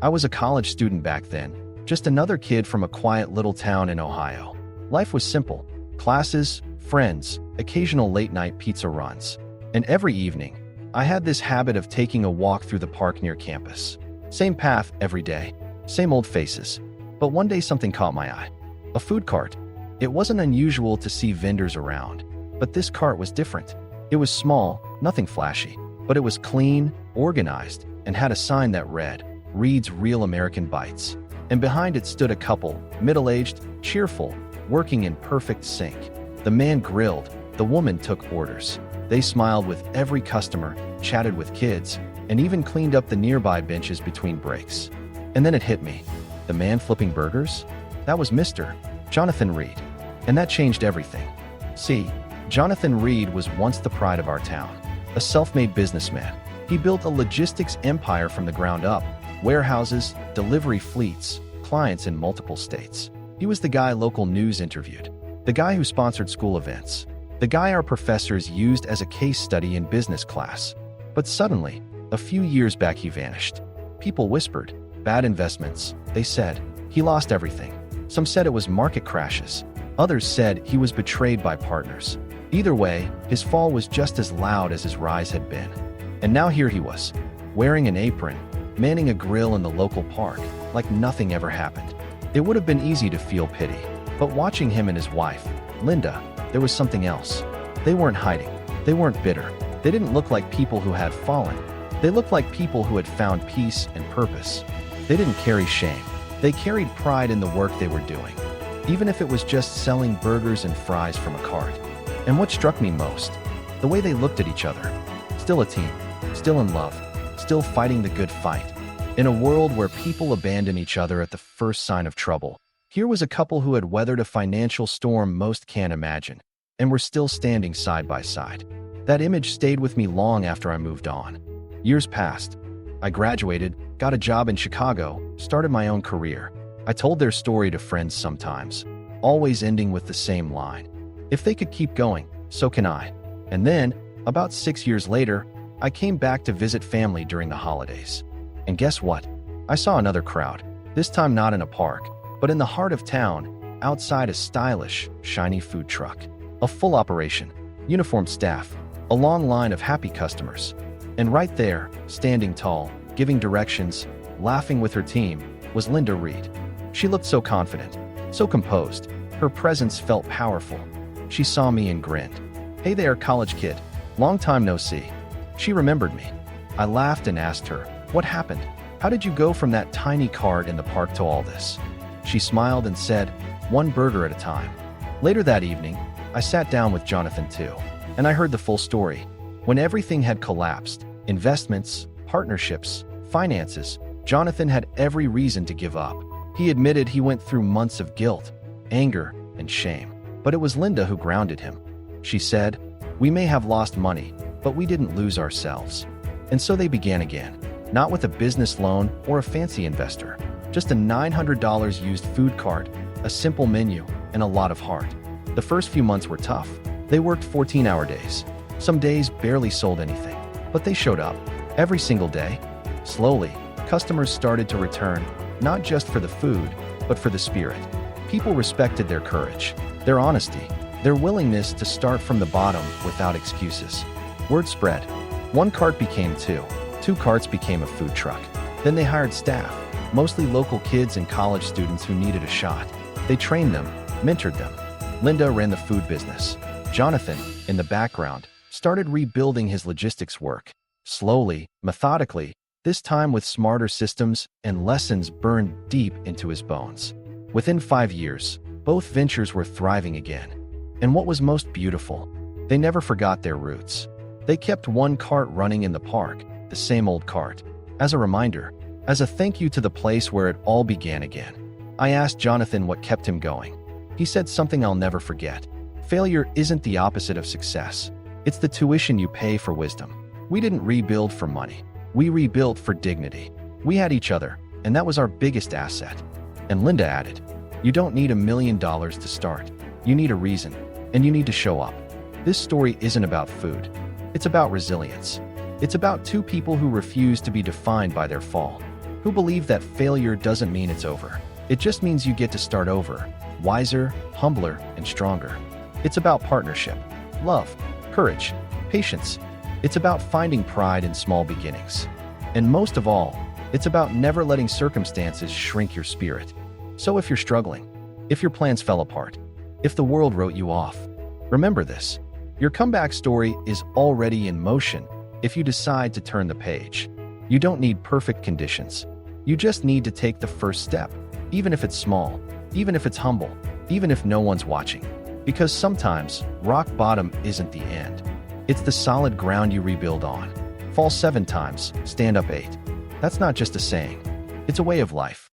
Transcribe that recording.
I was a college student back then, just another kid from a quiet little town in Ohio. Life was simple: classes, friends, occasional late-night pizza runs. And every evening, I had this habit of taking a walk through the park near campus. Same path every day, same old faces. But one day something caught my eye. A food cart. It wasn't unusual to see vendors around, but this cart was different. It was small, nothing flashy, but it was clean, organized, and had a sign that read, "Reed's Real American Bites." And behind it stood a couple, middle-aged, cheerful, working in perfect sync. The man grilled, the woman took orders. They smiled with every customer, chatted with kids, and even cleaned up the nearby benches between breaks. And then it hit me. The man flipping burgers? That was Mr. Jonathan Reed. And that changed everything. See, Jonathan Reed was once the pride of our town, a self-made businessman. He built a logistics empire from the ground up: warehouses, delivery fleets, clients in multiple states. He was the guy local news interviewed, the guy who sponsored school events, the guy our professors used as a case study in business class. But suddenly, a few years back, he vanished. People whispered, bad investments. They said, he lost everything. Some said it was market crashes. Others said he was betrayed by partners. Either way, his fall was just as loud as his rise had been. And now here he was, wearing an apron, manning a grill in the local park, like nothing ever happened. It would have been easy to feel pity, but watching him and his wife, Linda, there was something else. They weren't hiding. They weren't bitter. They didn't look like people who had fallen. They looked like people who had found peace and purpose. They didn't carry shame. They carried pride in the work they were doing, even if it was just selling burgers and fries from a cart. And what struck me most, the way they looked at each other. Still a team, still in love, still fighting the good fight. In a world where people abandon each other at the first sign of trouble, here was a couple who had weathered a financial storm most can't imagine, and were still standing side by side. That image stayed with me long after I moved on. Years passed. I graduated, got a job in Chicago, started my own career. I told their story to friends sometimes, always ending with the same line: if they could keep going, so can I. And then, about 6 years later, I came back to visit family during the holidays. And guess what? I saw another crowd, this time not in a park, but in the heart of town, outside a stylish, shiny food truck. A full operation, uniformed staff, a long line of happy customers. And right there, standing tall, giving directions, laughing with her team, was Linda Reed. She looked so confident, so composed. Her presence felt powerful. She saw me and grinned. "Hey there, college kid. Long time no see." She remembered me. I laughed and asked her, "What happened? How did you go from that tiny cart in the park to all this?" She smiled and said, "One burger at a time." Later that evening, I sat down with Jonathan too, and I heard the full story. When everything had collapsed, investments, partnerships, finances, Jonathan had every reason to give up. He admitted he went through months of guilt, anger, and shame. But it was Linda who grounded him. She said, "We may have lost money, but we didn't lose ourselves." And so they began again, not with a business loan or a fancy investor, just a $900 used food cart, a simple menu, and a lot of heart. The first few months were tough. They worked 14-hour days. Some days barely sold anything, but they showed up every single day. Slowly, customers started to return, not just for the food, but for the spirit. People respected their courage, their honesty, their willingness to start from the bottom without excuses. Word spread. One cart became two carts became a food truck. Then they hired staff, mostly local kids and college students who needed a shot. They trained them, mentored them. Linda ran the food business. Jonathan, in the background, started rebuilding his logistics work. Slowly, methodically, this time with smarter systems and lessons burned deep into his bones. Within 5 years, both ventures were thriving again. And what was most beautiful, they never forgot their roots. They kept one cart running in the park, the same old cart, as a reminder, as a thank you to the place where it all began again. I asked Jonathan what kept him going. He said something I'll never forget. "Failure isn't the opposite of success. It's the tuition you pay for wisdom." We didn't rebuild for money. We rebuilt for dignity. We had each other, and that was our biggest asset. And Linda added, "You don't need $1 million to start. You need a reason, and you need to show up." This story isn't about food. It's about resilience. It's about two people who refuse to be defined by their fall. who believe that failure doesn't mean it's over. It just means you get to start over, wiser, humbler, and stronger. It's about partnership, love, courage, patience. It's about finding pride in small beginnings. And most of all, it's about never letting circumstances shrink your spirit. So if you're struggling, if your plans fell apart, if the world wrote you off, remember this: your comeback story is already in motion if you decide to turn the page. You don't need perfect conditions. You just need to take the first step, even if it's small, even if it's humble, even if no one's watching. Because sometimes rock bottom isn't the end. It's the solid ground you rebuild on. Fall 7 times, stand up 8. That's not just a saying. It's a way of life.